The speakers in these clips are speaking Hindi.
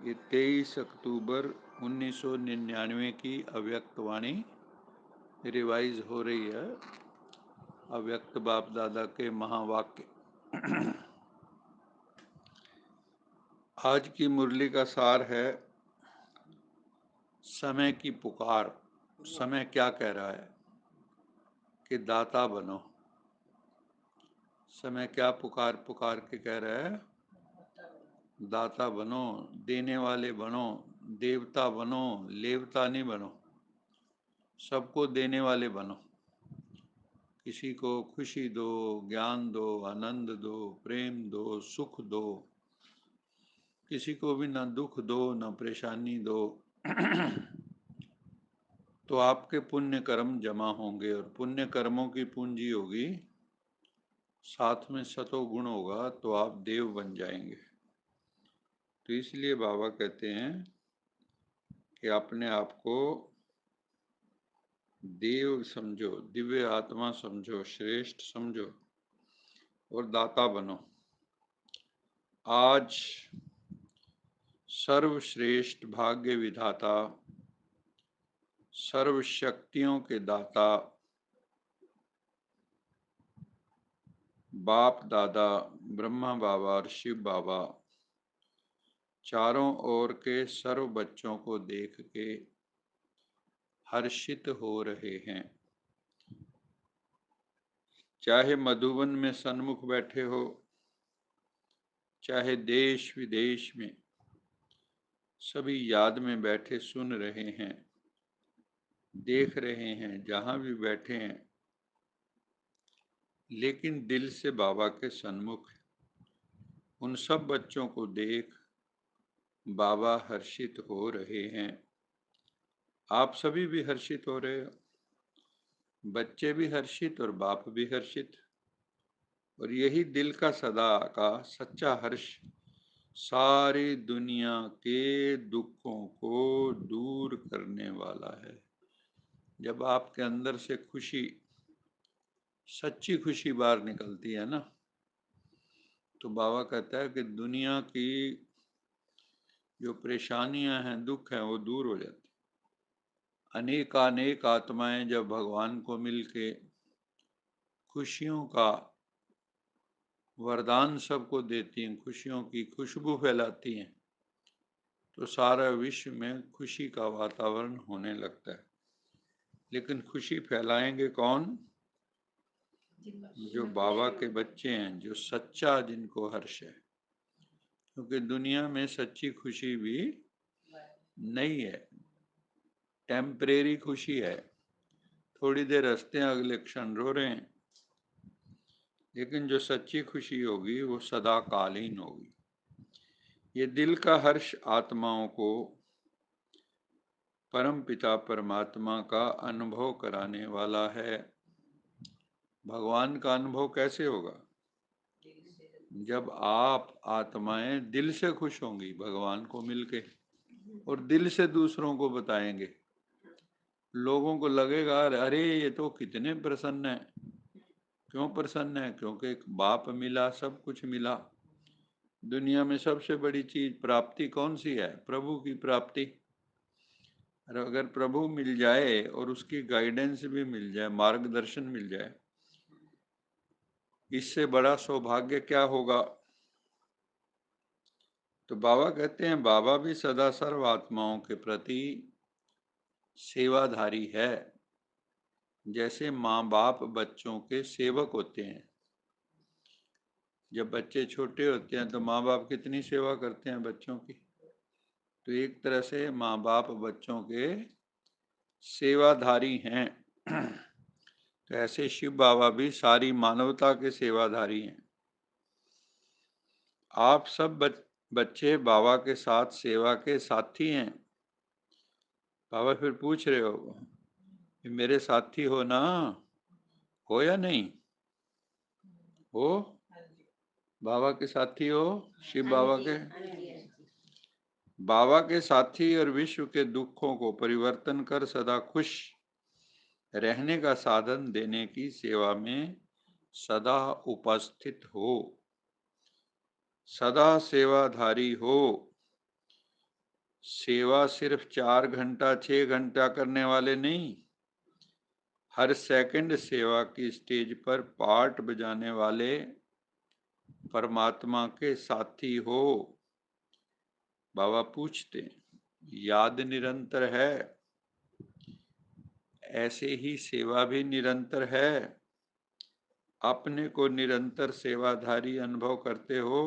ये 23 अक्टूबर 1999 की अव्यक्त वाणी रिवाइज हो रही है। अव्यक्त बाप दादा के महावाक्य। आज की मुरली का सार है समय की पुकार। समय क्या कह रहा है कि दाता बनो। समय क्या पुकार पुकार के कह रहा है? दाता बनो, देने वाले बनो, देवता बनो, लेवता नहीं बनो, सबको देने वाले बनो। किसी को खुशी दो, ज्ञान दो, आनंद दो, प्रेम दो, सुख दो। किसी को भी ना दुख दो ना परेशानी दो। तो आपके पुण्य कर्म जमा होंगे और पुण्य कर्मों की पूंजी होगी, साथ में सतो गुण होगा तो आप देव बन जाएंगे। तो इसलिए बाबा कहते हैं कि अपने आप को देव समझो, दिव्य आत्मा समझो, श्रेष्ठ समझो और दाता बनो। आज सर्वश्रेष्ठ भाग्य विधाता, सर्वशक्तियों के दाता, बाप दादा ब्रह्मा बाबा और शिव बाबा चारों ओर के सर्व बच्चों को देख के हर्षित हो रहे हैं। चाहे मधुबन में सन्मुख बैठे हो, चाहे देश विदेश में, सभी याद में बैठे सुन रहे हैं, देख रहे हैं, जहां भी बैठे हैं, लेकिन दिल से बाबा के सन्मुख। उन सब बच्चों को देख बाबा हर्षित हो रहे हैं। आप सभी भी हर्षित हो रहे हो, बच्चे भी हर्षित और बाप भी हर्षित। और यही दिल का सदा का सच्चा हर्ष सारी दुनिया के दुखों को दूर करने वाला है। जब आपके अंदर से खुशी, सच्ची खुशी बाहर निकलती है ना, तो बाबा कहता है कि दुनिया की जो परेशानियां हैं, दुख हैं, वो दूर हो जाते। अनेकानेक आत्माएं जब भगवान को मिलके खुशियों का वरदान सबको देती हैं, खुशियों की खुशबू फैलाती हैं, तो सारा विश्व में खुशी का वातावरण होने लगता है। लेकिन खुशी फैलाएंगे कौन? जो बाबा के बच्चे हैं, जो सच्चा जिनको हर्ष है। क्योंकि दुनिया में सच्ची खुशी भी नहीं है, टेम्परेरी खुशी है। थोड़ी देर हंसते हैं, अगले क्षण रो रहे हैं। लेकिन जो सच्ची खुशी होगी वो सदा कालीन होगी। ये दिल का हर्ष आत्माओं को परम पिता परमात्मा का अनुभव कराने वाला है। भगवान का अनुभव कैसे होगा? जब आप आत्माएं दिल से खुश होंगी भगवान को मिलके और दिल से दूसरों को बताएंगे। लोगों को लगेगा अरे ये तो कितने प्रसन्न है। क्यों प्रसन्न है? क्योंकि एक बाप मिला, सब कुछ मिला। दुनिया में सबसे बड़ी चीज प्राप्ति कौन सी है? प्रभु की प्राप्ति। और अगर प्रभु मिल जाए और उसकी गाइडेंस भी मिल जाए, मार्गदर्शन मिल जाए, इससे बड़ा सौभाग्य क्या होगा? तो बाबा कहते हैं, बाबा भी सदा सर्व आत्माओं के प्रति सेवाधारी है। जैसे माँ बाप बच्चों के सेवक होते हैं। जब बच्चे छोटे होते हैं तो माँ बाप कितनी सेवा करते हैं बच्चों की। तो एक तरह से माँ बाप बच्चों के सेवाधारी हैं। तो ऐसे शिव बाबा भी सारी मानवता के सेवाधारी हैं। आप सब बच्चे बाबा के साथ सेवा के साथी हैं। बाबा फिर पूछ रहे हो, मेरे साथी हो ना? हो या नहीं हो? बाबा के साथी हो? शिव बाबा के बाबा के साथी और विश्व के दुखों को परिवर्तन कर सदा खुश रहने का साधन देने की सेवा में सदा उपस्थित हो, सदा सेवाधारी हो। सेवा सिर्फ 4 घंटा 6 घंटा करने वाले नहीं, हर सेकंड सेवा की स्टेज पर पार्ट बजाने वाले परमात्मा के साथी हो। बाबा पूछते हैं, याद निरंतर है, ऐसे ही सेवा भी निरंतर है? अपने को निरंतर सेवाधारी अनुभव करते हो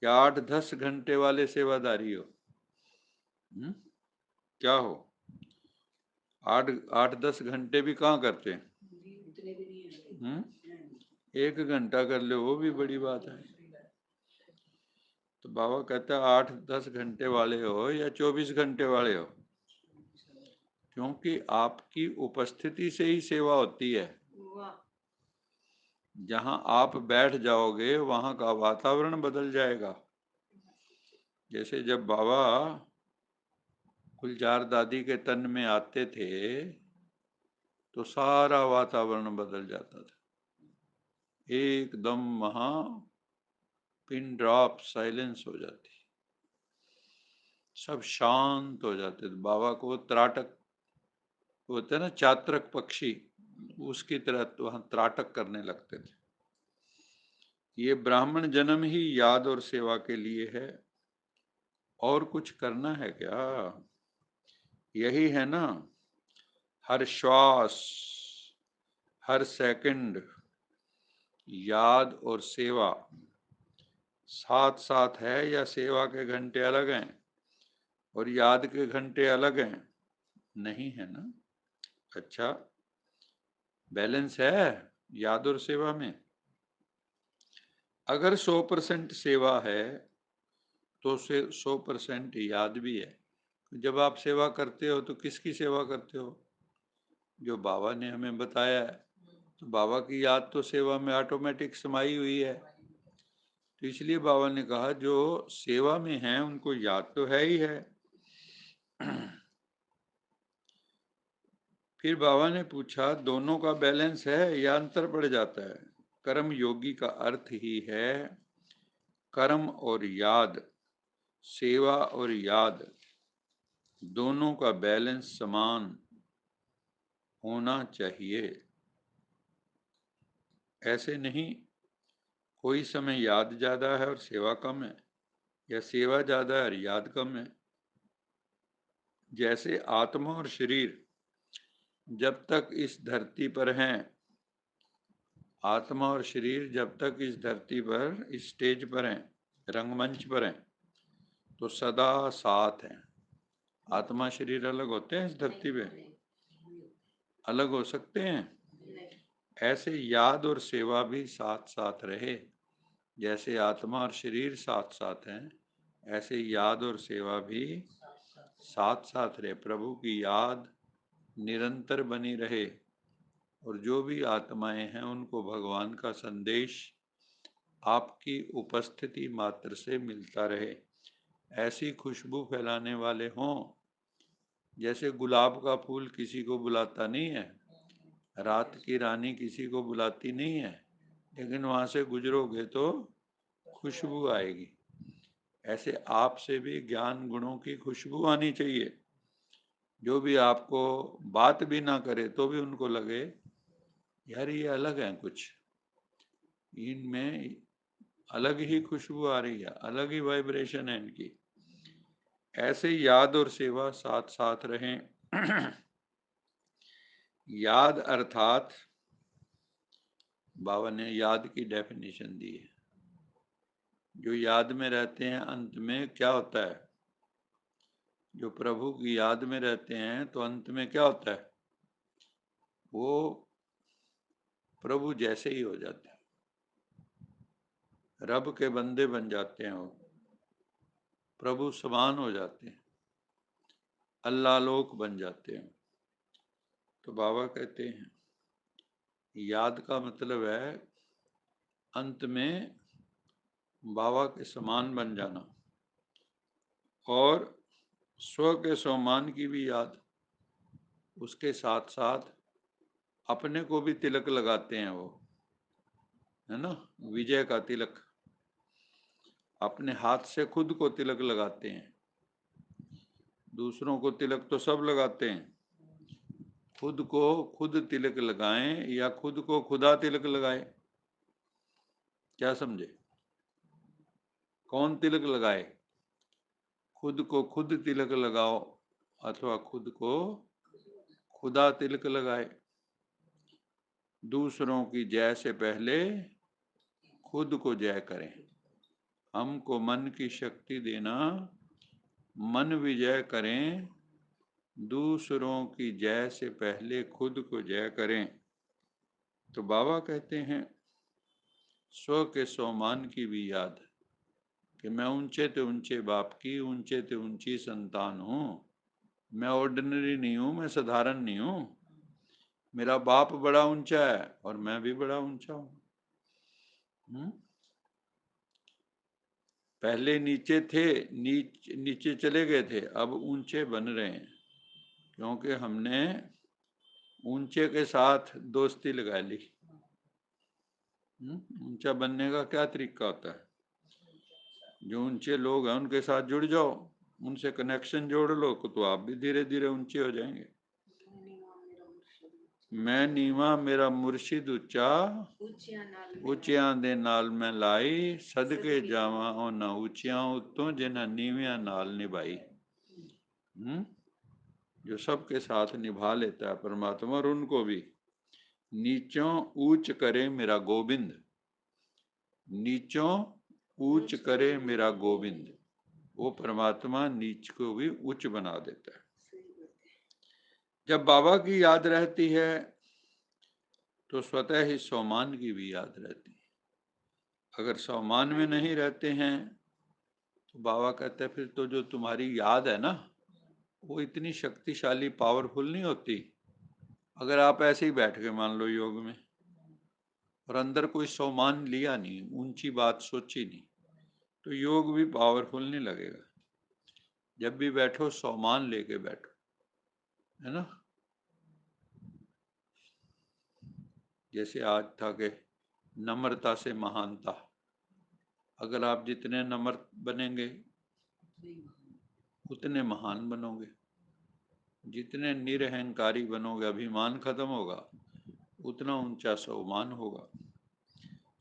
या 8-10 घंटे वाले सेवाधारी हो? क्या हो? 8-10 घंटे भी कहाँ करते हैं? 1 घंटा कर ले वो भी बड़ी बात है। तो बाबा कहता है 8-10 घंटे वाले हो या 24 घंटे वाले हो, क्योंकि आपकी उपस्थिति से ही सेवा होती है। जहां आप बैठ जाओगे वहां का वातावरण बदल जाएगा। जैसे जब बाबा गुलजार दादी के तन में आते थे तो सारा वातावरण बदल जाता था, एकदम वहां पिन ड्रॉप साइलेंस हो जाती, सब शांत हो जाते थे। बाबा को त्राटक होते ना, चात्रक पक्षी, उसकी तरह वहां त्राटक करने लगते थे। ये ब्राह्मण जन्म ही याद और सेवा के लिए है, और कुछ करना है क्या? यही है ना, हर श्वास हर सेकंड याद और सेवा साथ साथ है, या सेवा के घंटे अलग हैं और याद के घंटे अलग हैं? नहीं है ना। अच्छा, बैलेंस है याद और सेवा में। अगर 100% सेवा है तो 100% याद भी है। जब आप सेवा करते हो तो किसकी सेवा करते हो? जो बाबा ने हमें बताया है। तो बाबा की याद तो सेवा में ऑटोमेटिक समाई हुई है। तो इसलिए बाबा ने कहा जो सेवा में है उनको याद तो है ही है। फिर बाबा ने पूछा, दोनों का बैलेंस है या अंतर पड़ जाता है? कर्म योगी का अर्थ ही है कर्म और याद, सेवा और याद दोनों का बैलेंस समान होना चाहिए। ऐसे नहीं कोई समय याद ज्यादा है और सेवा कम है, या सेवा ज्यादा है और याद कम है। जैसे आत्मा और शरीर जब तक इस धरती पर हैं, आत्मा और शरीर जब तक इस धरती पर इस स्टेज पर हैं, रंगमंच पर हैं, तो सदा साथ हैं। आत्मा शरीर अलग होते हैं इस धरती पे? अलग हो सकते हैं? ऐसे याद और सेवा भी साथ साथ रहे। जैसे आत्मा और शरीर साथ साथ हैं, ऐसे याद और सेवा भी साथ साथ रहे। प्रभु की याद निरंतर बनी रहे, और जो भी आत्माएं हैं उनको भगवान का संदेश आपकी उपस्थिति मात्र से मिलता रहे। ऐसी खुशबू फैलाने वाले हों, जैसे गुलाब का फूल किसी को बुलाता नहीं है, रात की रानी किसी को बुलाती नहीं है, लेकिन वहां से गुजरोगे तो खुशबू आएगी। ऐसे आपसे भी ज्ञान गुणों की खुशबू आनी चाहिए। जो भी आपको बात भी ना करे तो भी उनको लगे यार ये अलग है, कुछ इनमें अलग ही खुशबू आ रही है, अलग ही वाइब्रेशन है इनकी। ऐसे याद और सेवा साथ साथ रहें। याद अर्थात बाबा ने याद की डेफिनेशन दी है, जो याद में रहते हैं अंत में क्या होता है? जो प्रभु की याद में रहते हैं तो अंत में क्या होता है? वो प्रभु जैसे ही हो जाते हैं, रब के बंदे बन जाते हैं, वो प्रभु समान हो जाते हैं, अल्लाह लोक बन जाते हैं। तो बाबा कहते हैं याद का मतलब है अंत में बाबा के समान बन जाना, और स्व के स्वमान की भी याद, उसके साथ साथ अपने को भी तिलक लगाते हैं वो, है ना, विजय का तिलक, अपने हाथ से खुद को तिलक लगाते हैं। दूसरों को तिलक तो सब लगाते हैं, खुद को खुद तिलक लगाएं या खुद को खुदा तिलक लगाए? क्या समझे? कौन तिलक लगाए? खुद को खुद तिलक लगाओ अथवा खुद को खुदा तिलक लगाए। दूसरों की जय से पहले खुद को जय करें। हमको मन की शक्ति देना, मन विजय करें, दूसरों की जय से पहले खुद को जय करें। तो बाबा कहते हैं स्व के स्वमान की भी याद कि मैं ऊंचे ते ऊंचे बाप की ऊंचे ते ऊंची संतान हूँ। मैं ऑर्डिनरी नहीं हूँ, मैं साधारण नहीं हूँ। मेरा बाप बड़ा ऊंचा है और मैं भी बड़ा ऊंचा हूँ। पहले नीचे थे, नीचे चले गए थे, अब ऊंचे बन रहे हैं, क्योंकि हमने ऊंचे के साथ दोस्ती लगा ली। ऊंचा बनने का क्या तरीका होता है? जो ऊंचे लोग हैं उनके साथ जुड़ जाओ, उनसे कनेक्शन जोड़ लो तो आप भी धीरे धीरे ऊंचे हो जाएंगे। मैं नीवा मेरा मुर्शिद ਉੱਚਾ, ਉੱਚਿਆਂ ਦੇ ਨਾਲ ਮੈਂ ਲਾਈ, ਸਦਕੇ ਜਾਵਾਂ ਉਹਨਾਂ ਉੱਚਿਆਂ ਉੱਤੋਂ ਜਿਨ੍ਹਾਂ ਨੀਵਿਆਂ ਨਾਲ ਨਿਭਾई। जो सबके साथ निभा लेता है परमात्मा, और उनको भी नीचों ऊंच करे मेरा गोविंद, नीचों ऊंच करे मेरा गोविंद। वो परमात्मा नीच को भी उच्च बना देता है। जब बाबा की याद रहती है तो स्वतः ही सोमान की भी याद रहती है। अगर सोमान में नहीं रहते हैं तो बाबा कहते हैं फिर तो जो तुम्हारी याद है ना वो इतनी शक्तिशाली पावरफुल नहीं होती। अगर आप ऐसे ही बैठ के मान लो योग में और अंदर कोई सोमान लिया नहीं, ऊंची बात सोची नहीं, तो योग भी पावरफुल नहीं लगेगा। जब भी बैठो सोमान लेके बैठो, है ना। जैसे आज था कि नम्रता से महानता। अगर आप जितने नम्र बनेंगे उतने महान बनोगे, जितने निरहंकारी बनोगे, अभिमान खत्म होगा, उतना ऊंचा सोमान होगा।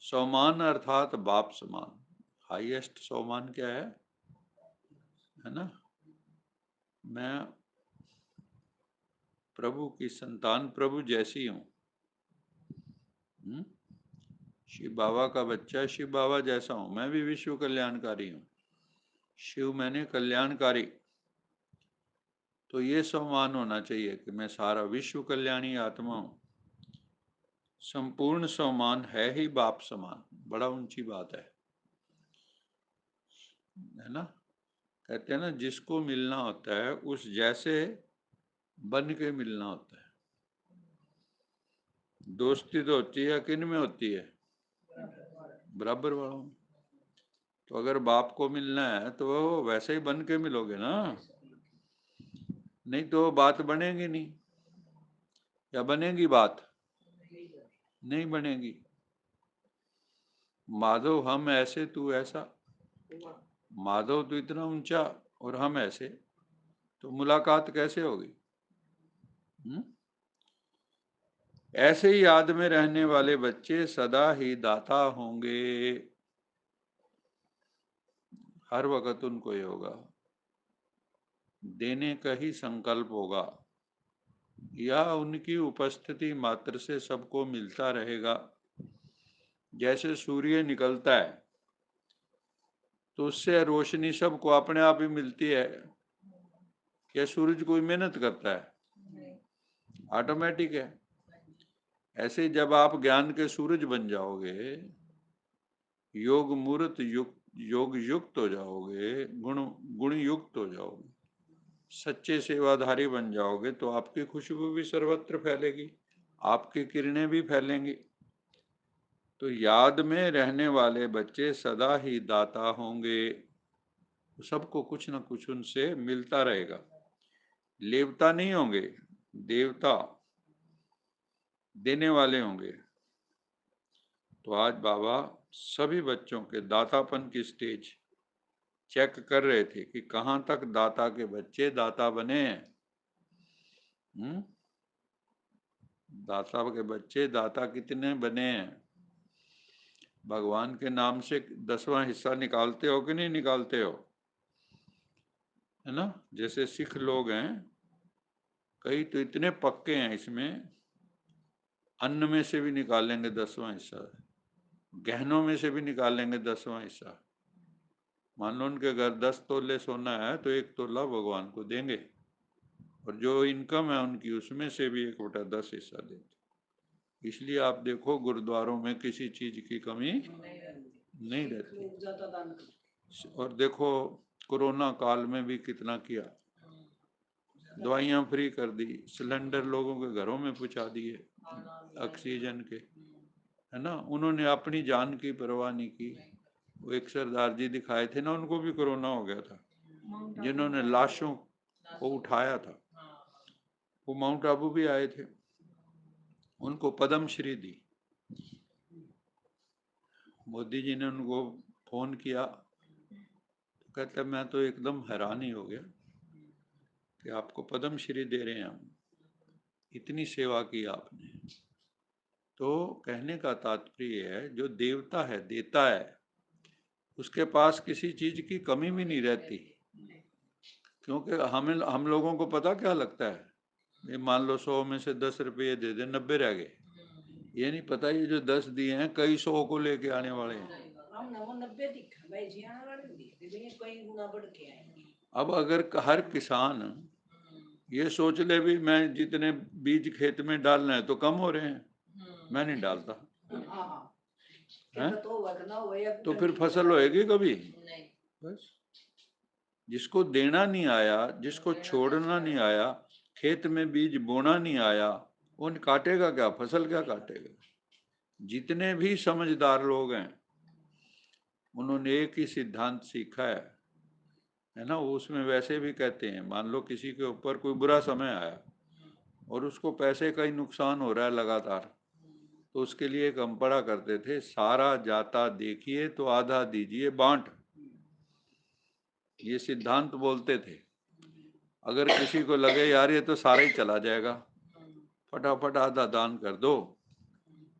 सोमान अर्थात बाप समान। हाईएस्ट सोमान क्या है ना। मैं प्रभु की संतान, प्रभु जैसी हूँ। शिव बाबा का बच्चा शिव बाबा जैसा हूँ। मैं भी विश्व कल्याणकारी हूँ। शिव मैंने कल्याणकारी। तो ये सम्मान होना चाहिए कि मैं सारा विश्व कल्याणी आत्मा हूँ। संपूर्ण सम्मान है ही बाप समान। बड़ा ऊंची बात है ना। कहते हैं ना जिसको मिलना होता है उस जैसे बन के मिलना होता है। दोस्ती तो होती है किन में होती है? बराबर वालों में। तो अगर बाप को मिलना है तो वैसे ही बन के मिलोगे ना, नहीं तो बात बनेगी नहीं। या बनेगी बात? नहीं बनेगी। माधव हम ऐसे तू ऐसा, माधव तो इतना ऊंचा और हम ऐसे, तो मुलाकात कैसे होगी? ऐसे ही याद में रहने वाले बच्चे सदा ही दाता होंगे। हर वक्त उनको ये होगा, देने का ही संकल्प होगा, या उनकी उपस्थिति मात्र से सबको मिलता रहेगा। जैसे सूर्य निकलता है तो उससे रोशनी सबको अपने आप ही मिलती है। क्या सूरज कोई मेहनत करता है? ऑटोमेटिक है। ऐसे जब आप ज्ञान के सूरज बन जाओगे, योग मूर्त युक्त, योग युक्त हो जाओगे, गुण युक्त हो जाओगे, सच्चे सेवाधारी बन जाओगे, तो आपकी खुशबू भी सर्वत्र फैलेगी, आपकी किरणें भी फैलेंगी। तो याद में रहने वाले बच्चे सदा ही दाता होंगे। सबको कुछ ना कुछ उनसे मिलता रहेगा। लेवता नहीं होंगे, देवता देने वाले होंगे। तो आज बाबा सभी बच्चों के दातापन की स्टेज चेक कर रहे थे कि कहाँ तक दाता के बच्चे दाता बने हैं। दाता के बच्चे दाता कितने बने हैं? भगवान के नाम से 10वां हिस्सा निकालते हो कि नहीं निकालते हो? है ना? जैसे सिख लोग हैं, कई तो इतने पक्के हैं इसमें, अन्न में से भी निकालेंगे 10वां हिस्सा, गहनों में से भी निकालेंगे 10वां हिस्सा। मान लो उनके घर 10 तोले सोना है तो 1 तोला भगवान को देंगे, और जो इनकम है उनकी उसमें से भी 1/10 हिस्सा देते। इसलिए आप देखो गुरुद्वारों में किसी चीज की कमी नहीं रहती। और देखो कोरोना काल में भी कितना किया, दवाइयाँ फ्री कर दी, सिलेंडर लोगों के घरों में पहुंचा दिए ऑक्सीजन के, है ना? उन्होंने अपनी जान की परवाह नहीं की। वो एक सरदार जी दिखाए थे ना, उनको भी कोरोना हो गया था, जिन्होंने लाशों को उठाया था। वो माउंट आबू भी आए थे, उनको पद्म श्री दी। मोदी जी ने उनको फोन किया तो कहते मैं तो एकदम हैरान ही हो गया कि आपको पद्म श्री दे रहे हैं हम, इतनी सेवा की आपने। तो कहने का तात्पर्य है, जो देवता है देता है, उसके पास किसी चीज की कमी भी नहीं रहती। क्योंकि हम लोगों को पता क्या लगता है, ये मान लो 100 में से 10 रुपये दे दे, 90 रह गए। ये नहीं पता ये जो 10 दिए हैं कई 100 को लेके आने वाले हैं। अब अगर हर किसान ये सोच ले भी मैं जितने बीज खेत में डालना है तो कम हो रहे हैं, मैं नहीं डालता है, तो फिर फसल होएगी कभी? बस जिसको देना नहीं आया, जिसको छोड़ना नहीं आया, खेत में बीज बोना नहीं आया, उन काटेगा क्या? फसल क्या काटेगा? जितने भी समझदार लोग हैं उन्होंने एक ही सिद्धांत सीखा है ना? वो उसमें वैसे भी कहते हैं, मान लो किसी के ऊपर कोई बुरा समय आया और उसको पैसे का ही नुकसान हो रहा है लगातार, तो उसके लिए एक हम पढ़ा करते थे, सारा जाता देखिए तो आधा दीजिए बांट। ये सिद्धांत बोलते थे। अगर किसी को लगे यार ये तो सारा ही चला जाएगा, फटाफट आधा दान कर दो,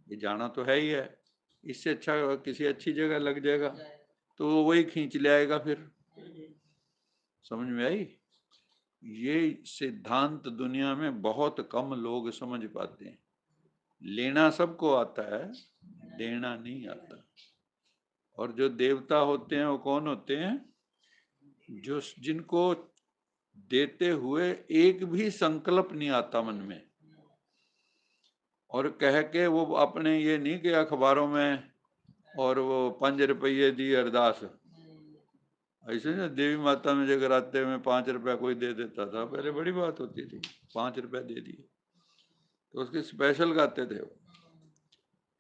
ये जाना तो है ही है, इससे अच्छा किसी अच्छी जगह लग जाएगा, तो वो वही खींच ले आएगा फिर। समझ में आई? ये सिद्धांत दुनिया में बहुत कम लोग समझ पाते हैं। लेना सबको आता है, देना नहीं आता। और जो देवता होते हैं वो कौन होते हैं? जो जिनको देते हुए एक भी संकल्प नहीं आता मन में, और कह के वो अपने ये नहीं कि अखबारों में और वो 5 रुपये दी अरदास, ऐसे ना देवी माता में जगराते में 5 रुपया कोई दे देता था, पहले बड़ी बात होती थी, 5 रुपया दे दिए तो उसके स्पेशल गाते थे वो,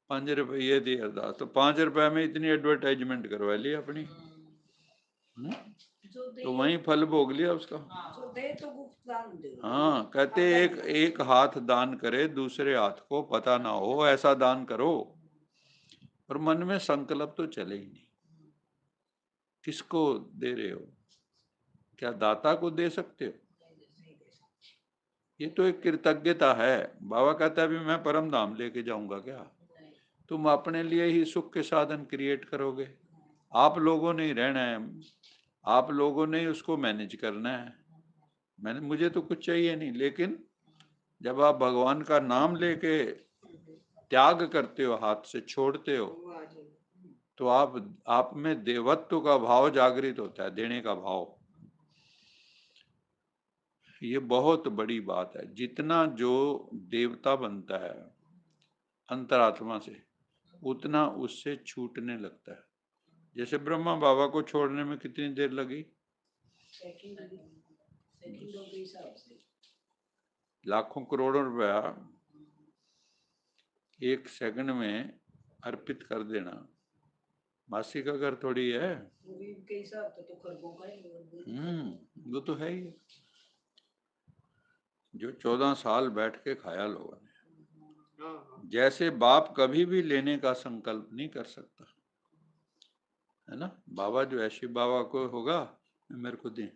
5 रुपये दी अरदास, तो 5 रुपये में इतनी एडवर्टाइजमेंट करवा ली अपनी। तो वहीं फल भोग लिया उसका। हाँ, कहते एक हाथ दान करे दूसरे हाथ को पता ना हो, ऐसा दान करो। और मन में संकल्प तो चले ही नहीं, किसको दे रहे हो? क्या दाता को दे सकते हो? ये तो एक कृतज्ञता है। बाबा कहता है अभी मैं परम धाम लेके जाऊंगा क्या? तुम अपने लिए ही सुख के साधन क्रिएट करोगे, आप लोगों ने ही रहना है, आप लोगों ने ही उसको मैनेज करना है। मुझे तो कुछ चाहिए नहीं, लेकिन जब आप भगवान का नाम लेके त्याग करते हो, हाथ से छोड़ते हो, तो आप में देवत्व का भाव जागृत होता है, देने का भाव। ये बहुत बड़ी बात है। जितना जो देवता बनता है अंतरात्मा से, उतना उससे छूटने लगता है। जैसे ब्रह्मा बाबा को छोड़ने में कितनी देर लगी? लाखों करोड़ों रुपया 1 सेकंड में अर्पित कर देना, मासी का घर थोड़ी है। वो तो है ही, जो 14 साल बैठ के खाया लोगों ने। जैसे बाप कभी भी लेने का संकल्प नहीं कर सकता, है ना। बाबा जो है शिव बाबा को होगा मेरे को दे,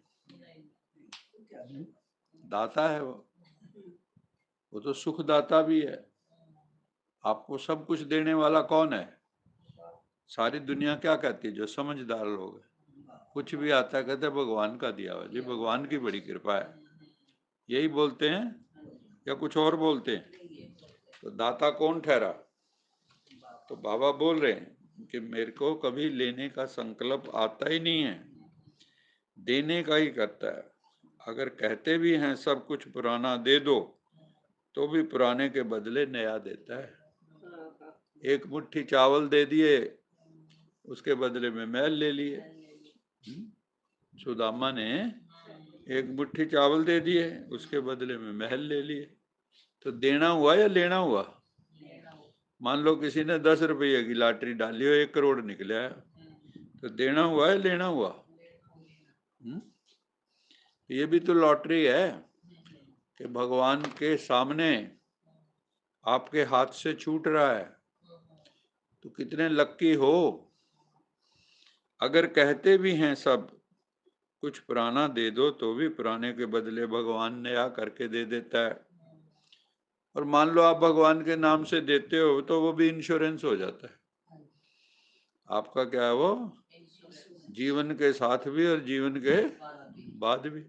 दाता है वो तो सुखदाता भी है। आपको सब कुछ देने वाला कौन है? सारी दुनिया क्या कहती है, जो समझदार लोग हैं, कुछ भी आता है कहते हैं भगवान का दिया हुआ जी, भगवान की बड़ी कृपा है, यही बोलते हैं या कुछ और बोलते हैं? तो दाता कौन ठहरा? तो बाबा बोल रहे हैं कि मेरे को कभी लेने का संकल्प आता ही नहीं है, देने का ही करता है। अगर कहते भी हैं सब कुछ पुराना दे दो, तो भी पुराने के बदले नया देता है। एक मुट्ठी चावल दे दिए, उसके बदले में महल ले लिए। सुदामा ने एक मुट्ठी चावल दे दिए, उसके बदले में महल ले लिए। तो देना हुआ या लेना हुआ? मान लो किसी ने 10 रुपये की लॉटरी डाली हो, 1 करोड़ निकला है, तो देना हुआ या लेना हुआ? ये भी तो लॉटरी है कि भगवान के सामने आपके हाथ से छूट रहा है, तो कितने लक्की हो। अगर कहते भी हैं सब कुछ पुराना दे दो, तो भी पुराने के बदले भगवान नया करके दे देता है। और मान लो आप भगवान के नाम से देते हो, तो वो भी इंश्योरेंस हो जाता है आपका। क्या है वो? जीवन के साथ भी और जीवन के बाद भी।